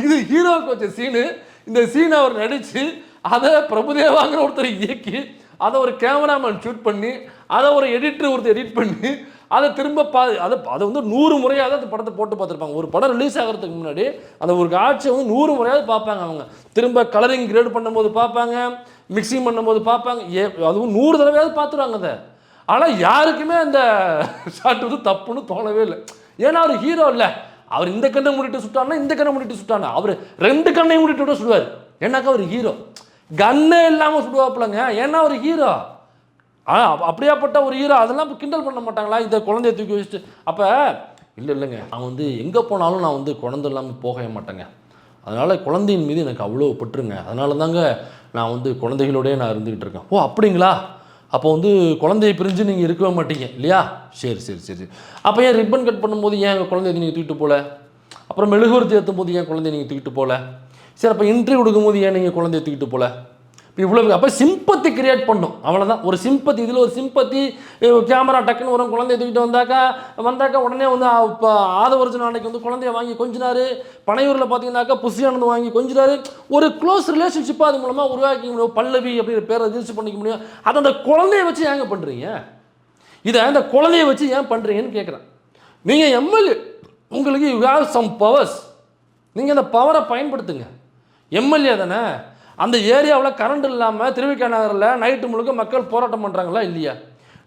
இது ஹீரோவுக்கு வச்ச சீனு. இந்த சீனை அவர் நடித்து அதை பிரபுதேவாங்கிற ஒருத்தர் இயக்கி அதை ஒரு கேமராமேன் ஷூட் பண்ணி அதை ஒரு எடிட்டர் ஒருத்தர் எடிட் பண்ணி அதை திரும்ப அதை வந்து 100 முறையாவது அந்த படத்தை போட்டு பார்த்துருப்பாங்க. ஒரு படம் ரிலீஸ் ஆகிறதுக்கு முன்னாடி அந்த ஒரு காட்சியை வந்து 100 முறையாவது பார்ப்பாங்க அவங்க. திரும்ப கலரிங் கிரேட் பண்ணும்போது பார்ப்பாங்க, மிக்சிங் பண்ணும்போது பார்ப்பாங்க, அதுவும் 100 தடவையாவது பார்த்துருவாங்க அதை. ஆனால் யாருக்குமே அந்த ஷாட் வந்து தப்புன்னு தோணவே இல்லை. ஏன்னா அவர் ஹீரோ இல்லை, அவர் இந்த கண்ணை மூடிட்டு சுட்டானா இந்த கண்ணை மூடிட்டு சுட்டானா, அவர் 2 கண்ணையும் மூடிட்டு விட சுடுவார். ஏன்னாக்கா அவர் ஹீரோ, கண்ணே இல்லாமல் சுடுவாப்பிலங்க, ஏன்னா அவர் ஹீரோ. அப்படியாப்பட்ட ஒரு ஹீரோ அதெல்லாம் கிண்டல் பண்ண மாட்டாங்களா இந்த குழந்தைய தூக்கி வச்சுட்டு? அப்போ இல்லைங்க, நான் வந்து எங்கே போனாலும் நான் வந்து குழந்தை இல்லாமல் போகவே மாட்டேங்க. அதனால் குழந்தையின் மீது எனக்கு அவ்வளோ பற்றுங்க. அதனால தாங்க நான் வந்து குழந்தைகளோடய நான் இருந்துக்கிட்டு இருக்கேன். ஓ அப்படிங்களா? அப்போ வந்து குழந்தைய பிரிஞ்சு நீங்கள் இருக்கவே மாட்டீங்க இல்லையா? சரி சரி சரி. அப்போ ஏன் ரிப்பன் கட் பண்ணும்போது ஏன் எங்கள் குழந்தைய நீங்கள் தூக்கிட்டு போகல? அப்புறம் மெழுகுவர்த்தி ஏற்றும் போது ஏன் குழந்தைய நீங்கள் தூக்கிட்டு போகல? சரி, அப்போ இன்டர்வியூ கொடுக்கும்போது ஏன் நீங்கள் குழந்தைய தூக்கிட்டு போகல? இப்போ இவ்வளோ அப்போ சிம்பத்தி கிரியேட் பண்ணும், அவ்வளோதான். ஒரு சிம்பத்தி, இதில் ஒரு சிம்பத்தி. கேமரா டக்குன்னு வரும், குழந்தைய தூக்கிட்டு வந்தாக்கா உடனே வந்து இப்போ ஆதவர்ஜுன் அன்னைக்கு வந்து குழந்தைய வாங்கி கொஞ்சினாரு. பனையூரில் பார்த்தீங்கன்னாக்கா புசியானந்து வாங்கி கொஞ்சினாரு. ஒரு க்ளோஸ் ரிலேஷன்ஷிப்பாக அது மூலமாக உருவாக்கிக்க முடியும். பல்லவி அப்படிங்கிற பேரை ரிஜிஸ்டர் பண்ணிக்க முடியும். அதை அந்த குழந்தைய வச்சு ஏங்க பண்ணுறீங்க? இதை அந்த குழந்தைய வச்சு ஏன் பண்ணுறீங்கன்னு கேட்குறேன். நீங்கள் எம்எல்ஏ, உங்களுக்கு யூ ஹேவ் சம் பவர்ஸ், நீங்கள் அந்த பவரை பயன்படுத்துங்க. எம்எல்ஏ தானே. அந்த ஏரியாவில் கரண்ட் இல்லாமல் திருவிக நகரில் நைட்டு முழுக்க மக்கள் போராட்டம் பண்ணுறாங்களா இல்லையா?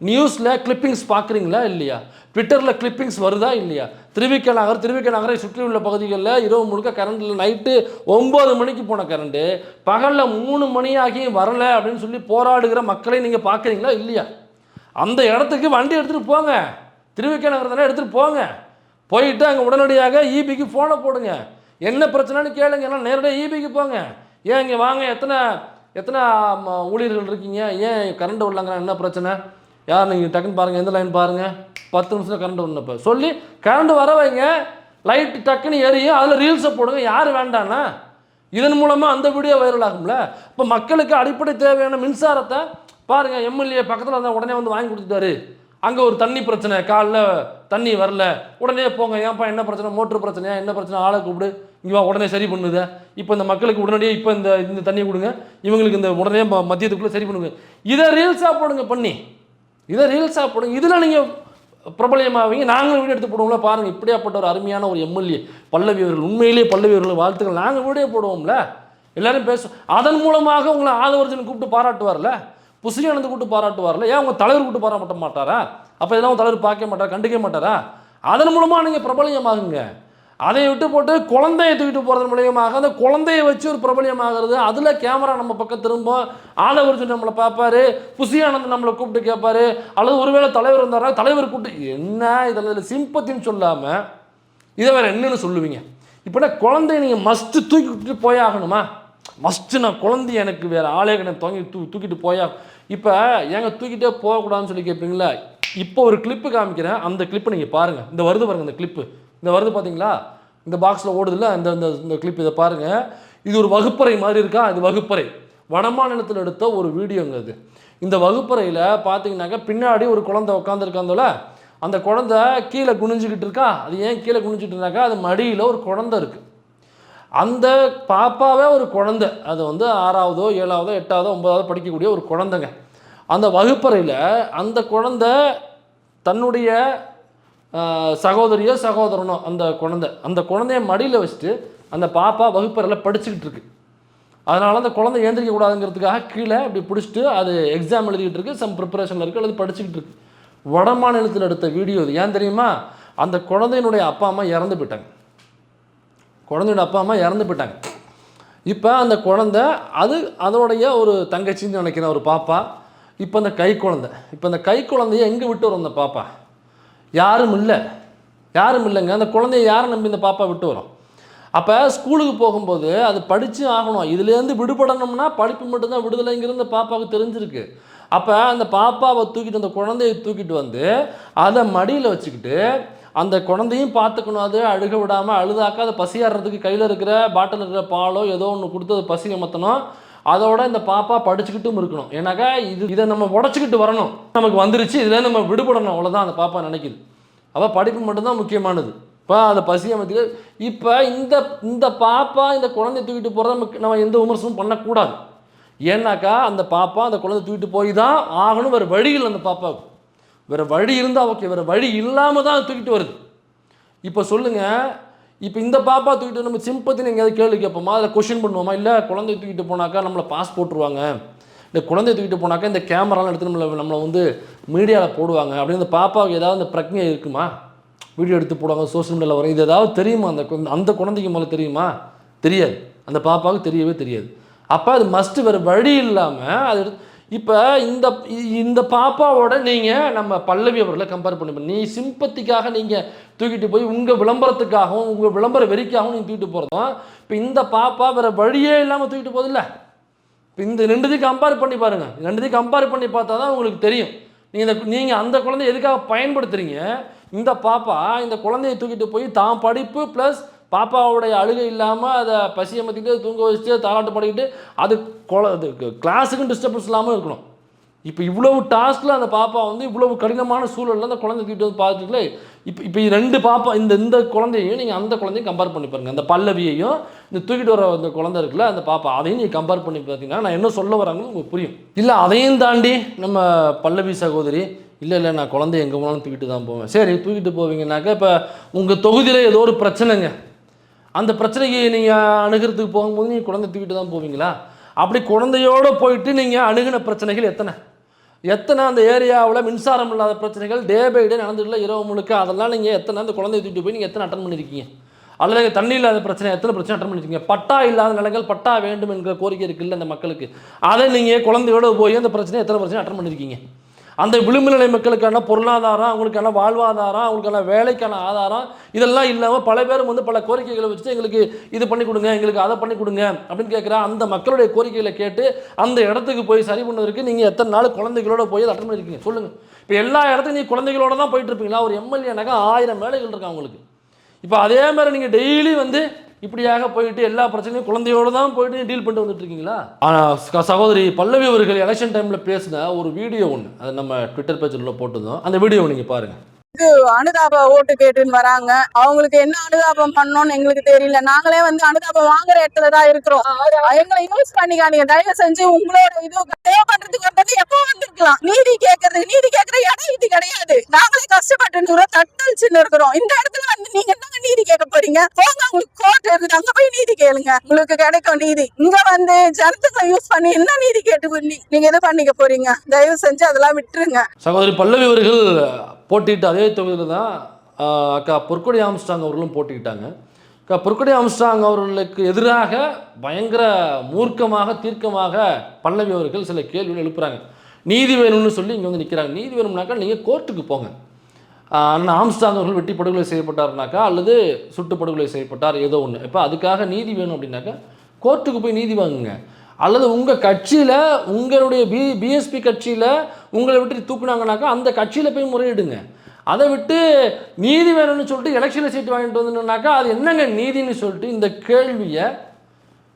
நியூஸில் கிளிப்பிங்ஸ் பார்க்குறீங்களா இல்லையா? ட்விட்டரில் கிளிப்பிங்ஸ் வருதா இல்லையா? திருவிக நகரை சுற்றியுள்ள பகுதிகளில் இரவு முழுக்க கரண்டில் நைட்டு 9 மணிக்கு போன கரண்ட்டு பகலில் 3 மணியாகி வரலை அப்படின்னு சொல்லி போராடுகிற மக்களை நீங்கள் பார்க்குறீங்களா இல்லையா? அந்த இடத்துக்கு வண்டி எடுத்துகிட்டு போங்க, திருவிக நகர் தானே எடுத்துகிட்டு போங்க. போயிட்டு அங்கே உடனடியாக இபிக்கு ஃபோனை போடுங்க, என்ன பிரச்சனைன்னு கேளுங்க. எல்லாம் நேரடியாக இபிக்கு போங்க. ஏன் இங்கே வாங்க, எத்தனை ஊழியர்கள் இருக்கீங்க, ஏன் கரண்ட் வரலாங்க, என்ன பிரச்சனை, யார் நீங்கள் டக்குன்னு பாருங்கள், எந்த லைன் பாருங்கள், 10 நிமிஷம் கரண்ட் வரணுப்போ சொல்லி கரண்ட் வர வைங்க. லைட்டு டக்குன்னு எரியும், அதில் ரீல்ஸை போடுங்க. யார் வேண்டாண்ணா? இதன் மூலமாக அந்த வீடியோ வைரல் ஆகும்ல. இப்போ மக்களுக்கு அடிப்படை தேவையான மின்சாரத்தை பாருங்கள், எம்எல்ஏ பக்கத்தில் இருந்தால் உடனே வந்து வாங்கி கொடுத்துட்டாரு. அங்கே ஒரு தண்ணி பிரச்சனை, காலைல தண்ணி வரல, உடனே போங்க, ஏன்ப்பா என்ன பிரச்சனை, மோட்ரு பிரச்சனையா, என்ன பிரச்சனை, ஆளை கூப்பிடு, இங்கே வா, உடனே சரி பண்ணுது. இப்போ இந்த மக்களுக்கு உடனடியே இப்போ இந்த தண்ணியை கொடுங்க, இவங்களுக்கு இந்த உடனே மத்தியத்துக்குள்ளே சரி பண்ணுங்க. இதை ரீல்ஸாக போடுங்க, இதை ரீல்ஸாக போடுங்க. இதில் நீங்கள் பிரபலமாவீங்க. நாங்களும் வீடியோ எடுத்து போடுவோம்ல. பாருங்கள், இப்படியாப்பட்ட ஒரு அருமையான ஒரு எம்எல்ஏ பல்லவி அவர்கள், உண்மையிலேயே பல்லவி அவர்கள் வாழ்த்துக்கள். நாங்கள் வீடியோ போடுவோம்ல, எல்லாரும் பேசுவோம். அதன் மூலமாக உங்களை ஆதவர்ஜுன் கூப்பிட்டு பாராட்டுவார்ல, புசியானந்து கூப்பிட்டு பாராட்டுவார்ல, ஏன் உங்கள் தலைவர் கூப்பிட்டு பாராட்ட மாட்டாரா? அப்போ இதெல்லாம் உங்கள் தலைவர் பார்க்க மாட்டாரா, கண்டுக்க மாட்டாரா? அதன் மூலமாக நீங்கள் பிரபலியமாகுங்க. அதை விட்டு போட்டு குழந்தையை தூக்கிட்டு போகிறது மூலியமாக அந்த குழந்தையை வச்சு ஒரு பிரபலியமாகிறது. அதில் கேமரா நம்ம பக்கம் திரும்பும், ஆதவர்ஜுன் நம்மளை பார்ப்பாரு, புசியானந்த் நம்மளை கூப்பிட்டு கேட்பாரு, அல்லது ஒருவேளை தலைவர் இருந்தாரா தலைவர் கூப்பிட்டு என்ன இதில் சிம்பத்தின்னு சொல்லாமல் இதை வேறு என்னன்னு சொல்லுவீங்க? இப்போனா குழந்தைய நீங்கள் மஸ்ட்டு தூக்கிட்டு போயாகணுமா? மஸ்ட்டு நான் குழந்தைய எனக்கு வேறு ஆளே கிடையாது தூக்கிட்டு போயா. இப்போ ஏங்க தூக்கிட்டே போகக்கூடாதுன்னு சொல்லி கேட்பீங்களா? இப்போ ஒரு கிளிப்பு காமிக்கிறேன், அந்த கிளிப்பு நீங்கள் பாருங்கள். இந்த வருது பாருங்கள், இந்த கிளிப்பு இந்த வருது பார்த்தீங்களா, இந்த பாக்ஸில் ஓடுதில்ல இந்த இந்த கிளிப், இதை பாருங்கள். இது ஒரு வகுப்பறை மாதிரி இருக்கா? இது வகுப்பறை, வடமாநிலத்தில் எடுத்த ஒரு வீடியோங்க இது. இந்த வகுப்பறையில் பார்த்தீங்கன்னாக்கா பின்னாடி ஒரு குழந்தை உட்காந்துருக்காந்தோல, அந்த குழந்தை கீழே குனிஞ்சிக்கிட்டு இருக்கா. அது ஏன் கீழே குனிஞ்சிட்டு இருந்தாக்கா, அது மடியில் ஒரு குழந்தை இருக்குது. அந்த பாப்பாவே ஒரு குழந்தை, அது வந்து 6ஆவதோ 7ஆவதோ 8ஆவதோ 9ஆவதோ படிக்கக்கூடிய ஒரு குழந்தைங்க. அந்த வகுப்பறையில் அந்த குழந்தை தன்னுடைய சகோதரியோ சகோதரனோ அந்த குழந்தைய மடியில் வச்சுட்டு அந்த பாப்பா வகுப்பறையில் படிச்சுக்கிட்டு இருக்கு. அதனால அந்த குழந்தை ஏந்திரிக்க கூடாதுங்கிறதுக்காக கீழே இப்படி பிடிச்சிட்டு அது எக்ஸாம் எழுதிக்கிட்டு இருக்கு, சம் ப்ரிப்பரேஷனில் இருக்குது, அல்லது படிச்சுக்கிட்டு இருக்கு. வட மாநிலத்தில் எடுத்த வீடியோ இது. ஏன் தெரியுமா? அந்த குழந்தையினுடைய அப்பா அம்மா இறந்து போயிட்டாங்க. குழந்தையோட அப்பா அம்மா இறந்து போயிட்டாங்க. இப்போ அந்த குழந்தை அதோடைய ஒரு தங்கச்சின்னு நினைக்கிற ஒரு பாப்பா. இப்போ அந்த கை குழந்தைய எங்கே விட்டு வரும் அந்த பாப்பா? யாரும் இல்லைங்க. அந்த குழந்தைய யாரை நம்பி இந்த பாப்பா விட்டு வரும்? அப்போ ஸ்கூலுக்கு போகும்போது அது படித்து ஆகணும். இதுலேருந்து விடுபடணும்னா படிப்பு மட்டும்தான் விடுதலைங்கிறது அந்த பாப்பாவுக்கு தெரிஞ்சிருக்கு. அப்போ அந்த பாப்பாவை தூக்கிட்டு, அந்த குழந்தையை தூக்கிட்டு வந்து அதை மடியில் வச்சுக்கிட்டு அந்த குழந்தையும் பார்த்துக்கணும். அது அழுக விடாமல், அழுதாக்கா அதை பசியாடுறதுக்கு கையில் இருக்கிற பாட்டில் இருக்கிற பாலோ ஏதோ ஒன்று கொடுத்து அதை பசி அமர்த்தணும். அதோட இந்த பாப்பா படிச்சுக்கிட்டும் இருக்கணும். ஏன்னாக்கா இதை நம்ம உடச்சிக்கிட்டு வரணும், நமக்கு வந்துருச்சு, இதில் நம்ம விடுபடணும், அவ்வளோதான் அந்த பாப்பா நினைக்குது. அப்போ படிப்பு மட்டும்தான் முக்கியமானது. இப்போ அதை பசி அமைத்து இப்போ இந்த பாப்பா இந்த குழந்தைய தூக்கிட்டு போகிறத நம்ம எந்த விமர்சனமும் பண்ணக்கூடாது. ஏன்னாக்கா அந்த பாப்பா அந்த குழந்தை தூக்கிட்டு போய் தான் ஆகணும். வேறு வழி இல்லை அந்த பாப்பாவுக்கு. வேறு வழி இருந்தால் ஓகே, வேறு வழி இல்லாமல் தான் தூக்கிட்டு வருது. இப்போ சொல்லுங்கள், இப்போ இந்த பாப்பா தூக்கிட்டு நம்ம சிம்பத்தின்னு எங்கேயாவது கேள்வி கேட்போமா? அதை கொஷின் பண்ணுவோமா? இல்லை குழந்தைய தூக்கிட்டு போனாக்கா நம்மளை பாஸ் போட்டுருவாங்க, இந்த குழந்தைய தூக்கிட்டு போனாக்கா இந்த கேமராலாம் எடுத்து நம்மளை வந்து மீடியாவில் போடுவாங்க அப்படின்னு இந்த பாப்பாவுக்கு ஏதாவது இந்த பிரச்சனை இருக்குமா? வீடியோ எடுத்து போடுவாங்க, சோஷியல் மீடியாவில் வரும், இது ஏதாவது தெரியுமா? அந்த குழந்தைக்கு மேலே தெரியுமா? தெரியாது. அந்த பாப்பாவுக்கு தெரியவே தெரியாது. அப்போ அது மஸ்ட்டு, வேறு வழி இல்லாமல் அது. இப்போ இந்த பாப்பாவோட நீங்கள் நம்ம பல்லவி அவர்களை கம்பேர் பண்ணி, நீ சிம்பத்திக்காக நீங்கள் தூக்கிட்டு போய் உங்கள் விளம்பரத்துக்காகவும் உங்கள் விளம்பர வெறிக்காகவும் நீங்கள் தூக்கிட்டு போகிறதும், இப்போ இந்த பாப்பா வேறு வழியே இல்லாமல் தூக்கிட்டு போதில்ல. இப்போ இந்த ரெண்டுத்தையும் கம்பேர் பண்ணி பாருங்கள். ரெண்டுத்தையும் கம்பேர் பண்ணி பார்த்தா தான் உங்களுக்கு தெரியும். நீங்கள் அந்த குழந்தைய எதுக்காக பயன்படுத்துகிறீங்க? இந்த பாப்பா இந்த குழந்தைய தூக்கிட்டு போய் தான் படிப்பு ப்ளஸ் பாப்பாவுடைய அழுகை இல்லாமல் அதை பசியமத்திட்டு தூங்க வச்சுட்டு தாளாட்டு பாடிக்கிட்டு அது கிளாஸுக்கும் டிஸ்டர்பன்ஸ் இல்லாமல் இருக்கணும். இப்போ இவ்வளவு டாஸ்கில் அந்த பாப்பா வந்து இவ்வளவு கடினமான சூழலில் அந்த குழந்தை தூக்கிட்டு வந்து பார்த்துட்டுல. இப்போ ரெண்டு பாப்பா, இந்த குழந்தையையும் நீங்கள் அந்த குழந்தையும் கம்பேர் பண்ணி பாருங்கள். அந்த பல்லவியையும் இந்த தூக்கிட்டு வர அந்த குழந்தை இருக்குல்ல அந்த பாப்பா, அதையும் நீங்கள் கம்பேர் பண்ணி பார்த்தீங்கன்னா நான் என்ன சொல்ல வராங்கன்னு உங்களுக்கு புரியும். இல்லை அதையும் தாண்டி நம்ம பல்லவி சகோதரி இல்லை நான் குழந்தைய எங்கே போனாலும் தூக்கிட்டு தான் போவேன். சரி, தூக்கிட்டு போவீங்கன்னாக்கா இப்போ உங்கள் தொகுதியில் ஏதோ ஒரு பிரச்சனைங்க, அந்த பிரச்சனைக்கு நீங்கள் அணுகிறதுக்கு போகும்போது நீங்கள் குழந்தை தூக்கிட்டு தான் போவீங்களா? அப்படி குழந்தையோடு போயிட்டு நீங்கள் அணுகின பிரச்சனைகள் எத்தனை அந்த ஏரியாவில் மின்சாரம் இல்லாத பிரச்சனைகள் டே பை டே நடந்துடல இரவு முழுக்க, அதெல்லாம் நீங்கள் எத்தனை அந்த குழந்தைய தூக்கிட்டு போய் நீங்கள் எத்தனை அட்டன் பண்ணியிருக்கீங்க? அல்லது தண்ணி இல்லாத பிரச்சனை எத்தனை பிரச்சனை அட்டன் பண்ணியிருக்கீங்க? பட்டா இல்லாத நிலங்கள் பட்டா வேண்டும் என்கிற கோரிக்கை இருக்குல்ல அந்த மக்களுக்கு, அதை நீங்கள் குழந்தையோடு போய் அந்த பிரச்சனை எத்தனை பிரச்சனை அட்டன் பண்ணியிருக்கீங்க? அந்த விளிம்பு நிலை மக்களுக்கான பொருளாதாரம், அவங்களுக்கான வாழ்வாதாரம், அவங்களுக்கான வேலைக்கான ஆதாரம் இதெல்லாம் இல்லாமல் பல பேரும் வந்து பல கோரிக்கைகளை வச்சுட்டு எங்களுக்கு இது பண்ணி கொடுங்க, எங்களுக்கு அதை பண்ணி கொடுங்க அப்படின்னு கேட்குறா. அந்த மக்களுடைய கோரிக்கைகளை கேட்டு அந்த இடத்துக்கு போய் சரி பண்ணுவதற்கு நீங்கள் எத்தனை நாள் குழந்தைகளோட போய் அதை அட்டன் பண்ணியிருக்கீங்க சொல்லுங்கள். இப்போ எல்லா இடத்துக்கும் நீங்கள் குழந்தைகளோட தான் போயிட்டு இருப்பீங்களா? ஒரு எம்எல்ஏனாக்கா 1000 வேலைகள் இருக்கு அவங்களுக்கு. இப்போ அதே மாதிரி நீங்கள் டெய்லி வந்து இப்படியாக போயிட்டு எல்லா பிரச்சனையும் குழந்தையோடு தான் போயிட்டு டீல் பண்ணிட்டு வந்துட்டு இருக்கீங்களா? ஆனால் சகோதரி பல்லவி அவர்கள் எலெக்ஷன் டைமில் பேசின ஒரு வீடியோ ஒன்று, அது நம்ம ட்விட்டர் பேஜில் போட்டுருந்தோம், அந்த வீடியோ நீங்கள் பாருங்கள். அனுதாப ஓட்டு கேட்டுன்னு வராங்க. அவங்களுக்கு என்ன அனுதாபம் பண்ணணும்னு எங்களுக்கு தெரியல. நாங்களே வந்து அனுதாபம் வாங்குற இடத்துலதான் இருக்கிறோம். எங்களை யூஸ் பண்ணிக்காதீங்க தயவு செஞ்சு. உங்களோட இது பண்றதுக்கு வந்தது எப்போ வந்திருக்கலாம். நீதி கேட்கற இடம் இது கிடையாது. நாங்களே கஷ்டப்பட்டு தட்டழிச்சுன்னு இருக்கிறோம். இந்த இடத்துல வந்து நீங்க என்ன நீதி கேட்க போறீங்க? போங்க, உங்களுக்கு கோர்ட் இருக்குது, அங்க போய் நீதி கேளுங்க, உங்களுக்கு கிடைக்கும் நீதி. இங்க வந்து ஜனத்துக்கு யூஸ் பண்ணி என்ன நீதி கேட்டு நீங்க எது பண்ணிக்க போறீங்க? தயவு செஞ்சு அதெல்லாம் விட்டுருங்க. சகோதரி பல்லவி அவர்கள் போட்டிட்டு அதே தொகுதியில் தான் அக்கா பொற்கொடி ஆம்ஸ்ட்ராங் அவர்களும் போட்டிக்கிட்டாங்க. அக்கா பொற்கொடி ஆம்ஸ்ட்ராங் அவர்களுக்கு எதிராக பயங்கர மூர்க்கமாக தீர்க்கமாக பல்லவி அவர்கள் சில கேள்விகள் எழுப்புறாங்க. நீதி வேணும்னு சொல்லி இங்கே வந்து நிற்கிறாங்க. நீதி வேணும்னாக்கா நீங்கள் கோர்ட்டுக்கு போங்க. அண்ணன் ஆம்ஸ்ட்ராங் அவர்கள் வெட்டி படுகொலை செய்யப்பட்டார்னாக்கா அல்லது சுட்டு படுகொலை செய்யப்பட்டார் ஏதோ ஒன்று. இப்போ அதுக்காக நீதி வேணும் அப்படின்னாக்கா கோர்ட்டுக்கு போய் நீதி வாங்குங்க. அல்லது உங்கள் கட்சியில் உங்களுடைய பிஎஸ்பி கட்சியில் உங்களை விட்டு தூக்குனாங்கனாக்கா அந்த கட்சியில் போய் முறையிடுங்க. அதை விட்டு நீதி வேணும்னு சொல்லிட்டு எலெக்ஷனில் சீட்டு வாங்கிட்டு வந்துனாக்கா அது என்னங்க நீதினு சொல்லிட்டு இந்த கேள்வியை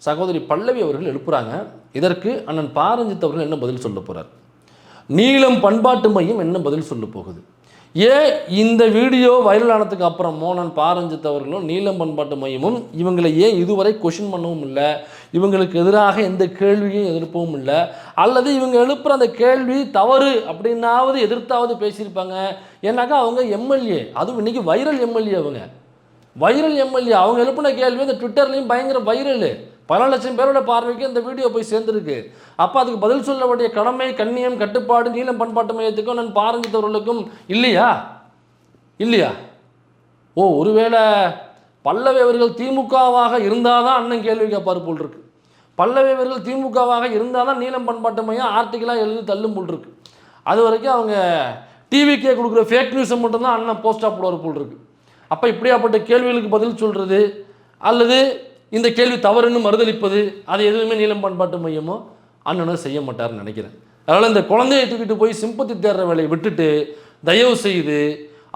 சகோதரி பல்லவி அவர்கள் எழுப்புறாங்க. இதற்கு அண்ணன் பாரஞ்சித் அவர்கள் என்ன பதில் சொல்ல போகிறார்? நீலம் பண்பாட்டு மையம் என்ன பதில் சொல்ல போகுது? ஏன் இந்த வீடியோ வைரல் ஆனதுக்கு அப்புறமோ நான் பாரஞ்சித் அவர்களும் நீலம் பண்பாட்டு மையமும் இவங்களை ஏன் இதுவரை கொஷின் பண்ணவும் இல்லை, இவங்களுக்கு எதிராக எந்த கேள்வியும் எதிர்ப்பவும் இல்லை, அல்லது இவங்க எழுப்புற அந்த கேள்வி தவறு அப்படின்னாவது எதிர்த்தாவது பேசியிருப்பாங்க. ஏன்னாக்கா அவங்க எம்எல்ஏ, அதுவும் இன்னைக்கு வைரல் எம்எல்ஏ, அவங்க எழுப்பின கேள்வி இந்த ட்விட்டர்லையும் பயங்கர வைரல், பல லட்சம் பேரோட பார்வைக்கு இந்த வீடியோ போய் சேர்ந்துருக்கு. அப்போ அதுக்கு பதில் சொல்ல வேண்டிய கடமை, கண்ணியம், கட்டுப்பாடு நீலம் பண்பாட்டு மையத்துக்கும் நான் பாரஞ்சித்தவர்களுக்கும் இல்லையா? ஒருவேளை பல்லவி அவர்கள் திமுகவாக இருந்தால் தான் அண்ணன் கேள்வி கேட்பார் போல் இருக்கு. பல்லவி அவர்கள் திமுகவாக இருந்தால் தான் நீலம் பண்பாட்டு மையம் ஆர்டிக்கலாக எழுதி தள்ளும் போல் இருக்கு. அது வரைக்கும் அவங்க டிவிக்கே கொடுக்குற ஃபேக் நியூஸை மட்டும்தான் அண்ணன் போஸ்டாக போடுவார் போல் இருக்கு. அப்போ இப்படியாப்பட்ட கேள்விகளுக்கு பதில் சொல்கிறது அல்லது இந்த கேள்வி தவறுன்னு மறுதளிப்பது அது எதுவுமே நீலம் பண்பாட்டு மையமோ அண்ணனும் செய்ய மாட்டார்னு நினைக்கிறேன். அதனால் இந்த குழந்தையை தூக்கிட்டு போய் சிம்பத்தி தேடுற வேலையை விட்டுட்டு தயவு செய்து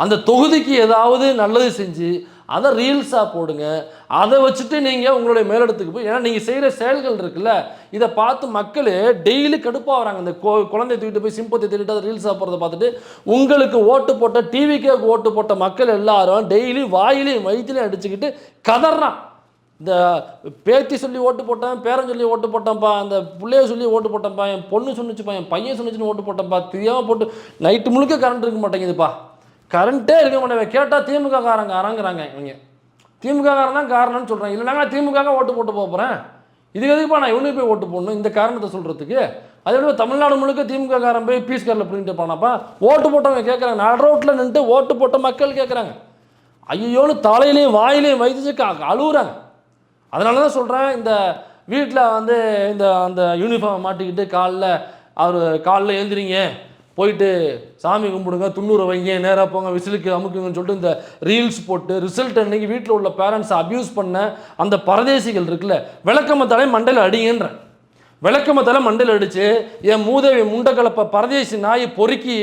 அந்த தொகுதிக்கு ஏதாவது நல்லது செஞ்சு அதை ரீல்ஸாக போடுங்க. அதை வச்சுட்டு நீங்கள் உங்களுடைய மேலிடத்துக்கு போய், ஏன்னா நீங்கள் செய்கிற செயல்கள் இருக்குல்ல, இதை பார்த்து மக்கள் டெய்லி கடுப்பாக வராங்க. இந்த குழந்தைய தூக்கிட்டு போய் சிம்பத்தி தேடிட்டு அதை ரீல்ஸாக போகிறத பார்த்துட்டு உங்களுக்கு ஓட்டு போட்ட டிவிக்கே ஓட்டு போட்ட மக்கள் எல்லாரும் டெய்லி வாயிலையும் வயிற்றுலையும் அடிச்சுக்கிட்டு கதறான். இந்த பேத்தி சொல்லி ஓட்டு போட்டேன், பேரன் சொல்லி ஓட்டு போட்டேன்ப்பா, அந்த பிள்ளைய சொல்லி ஓட்டு போட்டேன்ப்பா, என் பொண்ணு சொன்னிச்சுப்பா, என் பையன் சொன்னிச்சுன்னு ஓட்டு போட்டேன்ப்பா, தெரியாமல் போட்டு நைட்டு முழுக்க கரண்ட் இருக்க மாட்டேங்குதுப்பா, கரண்ட்டே இருக்க மாட்டேன். கேட்டால் திமுக காரங்க அரங்குறாங்க. இவங்க திமுக காரன் தான் காரணம்னு சொல்கிறாங்க. இல்லைனாங்க திமுக ஓட்டு போட்டு போகிறேன், இதுக்கு எதுக்குப்பா நான் இவனுக்கு போய் ஓட்டு போடணும் இந்த காரணத்தை சொல்கிறதுக்கு? அதே விட தமிழ்நாடு முழுக்க திமுக காரன் போய் பீஸ் காரில் பிரிண்ட் பண்ணாப்பா, ஓட்டு போட்டவங்க கேட்குறாங்க, நடு ரோட்டில் நின்று ஓட்டு போட்ட மக்கள் கேட்குறாங்க. ஐயோன்னு தலையிலையும் வாயிலையும் வைத்து அழுகுறாங்க. அதனால தான் சொல்கிறேன், இந்த வீட்டில் வந்து அந்த யூனிஃபார்மை மாட்டிக்கிட்டு காலைல எழுந்திரிங்க, போயிட்டு சாமி கும்பிடுங்க, துண்ணூரை வைங்க, நேராக போங்க, விசிலுக்கு அமுக்குங்கன்னு சொல்லிட்டு இந்த ரீல்ஸ் போட்டு ரிசல்ட் அன்னைக்கு வீட்டில் உள்ள பேரண்ட்ஸை அப்யூஸ் பண்ண அந்த பரதேசிகள் இருக்குல்ல, விளக்கமத்தாலே மண்டையில் அடிங்கன்றேன். விளக்கமத்தாலே மண்டையில் அடித்து என் மூதேவி முண்டக்கலப்ப பரதேசி நாயை பொறுக்கி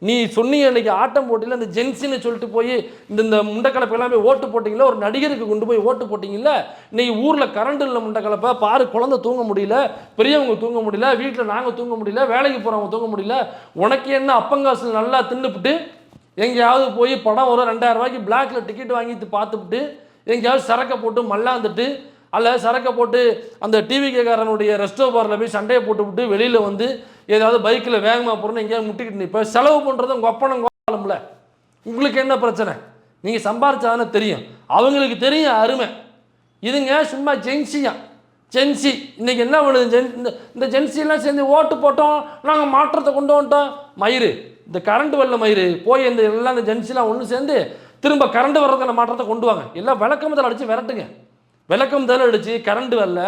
நீ சொன்னீங்க அன்றைக்கி ஆட்டம் போட்டியில் இந்த ஜென்சின்னு சொல்லிட்டு போய் இந்த முண்டக்கலப்பை எல்லாம் போய் ஓட்டு போட்டிங்களா, ஒரு நடிகருக்கு கொண்டு போய் ஓட்டு போட்டிங்கல்ல, இன்னைக்கு ஊரில் கரண்ட் இல்லை, முண்டக்கலப்பை பாரு, குழந்தை தூங்க முடியல, பெரியவங்க தூங்க முடியல, வீட்டில் நாங்கள் தூங்க முடியல, வேலைக்கு போகிறவங்க தூங்க முடியல, உனக்கு என்ன அப்பங்காசு நல்லா தின்னுபிட்டு எங்கேயாவது போய் படம் ஒரு 2000 ரூபாய்க்கு பிளாக்ல டிக்கெட் வாங்கிட்டு பார்த்துவிட்டு எங்கேயாவது சரக்கை போட்டு மல்லாந்துட்டு அல்ல சரக்கை போட்டு அந்த டிவிகேக்காரனுடைய ரெஸ்டோ பாரில் போய் சண்டையை போட்டுவிட்டு வெளியில் வந்து ஏதாவது பைக்கில் வேகமாக போகிறோன்னு எங்கேயாவது முட்டிக்கிட்டு நிற்ப செலவு பண்ணுறது உங்கள் ஒப்பனம் கோலம்ல. உங்களுக்கு என்ன பிரச்சனை? நீங்கள் சம்பாரிச்சாதானே தெரியும், அவங்களுக்கு தெரியும் அருமை. இதுங்க சும்மா ஜென்சி இன்னைக்கு என்ன பண்ணுது, இந்த ஜென்சியெல்லாம் சேர்ந்து ஓட்டு போட்டோம், நாங்கள் மாற்றத்தை கொண்டு வந்துட்டோம். மயிறு இந்த கரண்ட் வரல மயிறு போய் எல்லாம் இந்த ஜென்சிலாம் ஒன்று சேர்ந்து திரும்ப கரண்ட் வர்றதுக்கான மாற்றத்தை கொண்டு வாங்க. எல்லாம் விளக்கமத்தில் அடித்து விரட்டுங்க. விளக்கம் தலை அடிச்சு கரண்ட் வரல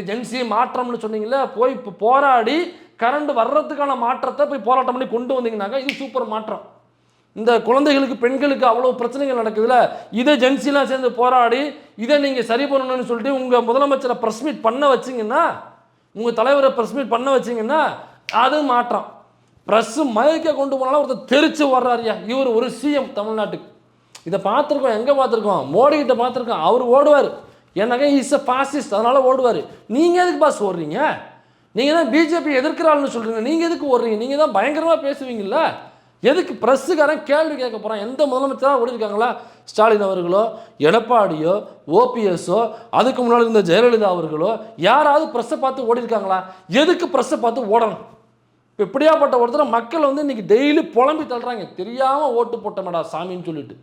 ஜென்சி மாற்றம்னு சொன்னீங்களே, போய் இப்போ போராடி கரண்ட் வர்றதுக்கான மாற்றத்தை போய் போராட்டம் பண்ணி கொண்டு வந்தீங்கன்னாக்கா இது சூப்பர் மாற்றம். இந்த குழந்தைகளுக்கு பெண்களுக்கு அவ்வளோ பிரச்சனைகள் நடக்குதுல, இதை ஜென்சிலாம் சேர்ந்து போராடி இதை நீங்கள் சரி பண்ணணும்னு சொல்லிட்டு உங்கள் முதலமைச்சரை ப்ரெஸ் மீட் பண்ண வச்சிங்கன்னா, உங்கள் தலைவரை ப்ரெஸ் மீட் பண்ண வச்சிங்கன்னா அது மாற்றம். ப்ரெஸ்ஸு மயக்க கொண்டு போனாலும் ஒருத்தர் தெரிச்சு வர்றாருயா, இவர் ஒரு சிஎம் தமிழ்நாட்டுக்கு. இதை பார்த்துருக்கோம், எங்கே பார்த்துருக்கோம், மோடிக்கிட்ட பார்த்துருக்கோம், அவர் ஓடுவார். ஏன்னாக்கா இஸ் அ ஃபாசிஸ்ட், அதனால் ஓடுவார். நீங்கள் எதுக்கு பாஸ் ஓடுறீங்க? நீங்கள் தான் பிஜேபி எதிர்க்கிறாள்னு சொல்கிறீங்க, நீங்கள் எதுக்கு ஓடுறீங்க? நீங்கள் தான் பயங்கரமாக பேசுவீங்கல்ல, எதுக்கு ப்ரெஸ்ஸுக்காரன் கேள்வி கேட்க போகிறான்? எந்த முதலமைச்சராக ஓடி இருக்காங்களா? ஸ்டாலின் அவர்களோ, எடப்பாடியோ, ஓபிஎஸ்ஸோ, அதுக்கு முன்னாடி இருந்த ஜெயலலிதா அவர்களோ யாராவது ப்ரெஸ்ஸை பார்த்து ஓடி இருக்காங்களா? எதுக்கு ப்ரெஸ்ஸை பார்த்து ஓடணும்? இப்போ இப்படியாப்பட்ட ஒருத்தர் மக்கள் வந்து இன்றைக்கி டெய்லி புலம்பி தள்ளுறாங்க, தெரியாமல் ஓட்டு போட்டமாடா சாமின்னு சொல்லிட்டு.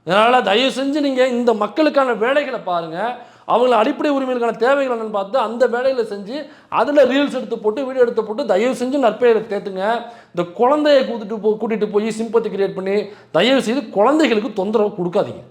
அதனால் தயவு செஞ்சு நீங்கள் இந்த மக்களுக்கான வேலைகளை பாருங்கள், அவங்கள அடிப்படை உரிமைகளுக்கான தேவைகள் என்னன்னு பார்த்து அந்த வேலைகளை செஞ்சு அதில் ரீல்ஸ் எடுத்து போட்டு வீடியோ எடுத்து போட்டு தயவு செஞ்சு நற்பெயரை தேத்துங்க. இந்த குழந்தைய கூட்டிகிட்டு போய் சிம்பத்தி கிரியேட் பண்ணி தயவு செய்து குழந்தைகளுக்கு தொந்தரவு கொடுக்காதீங்க.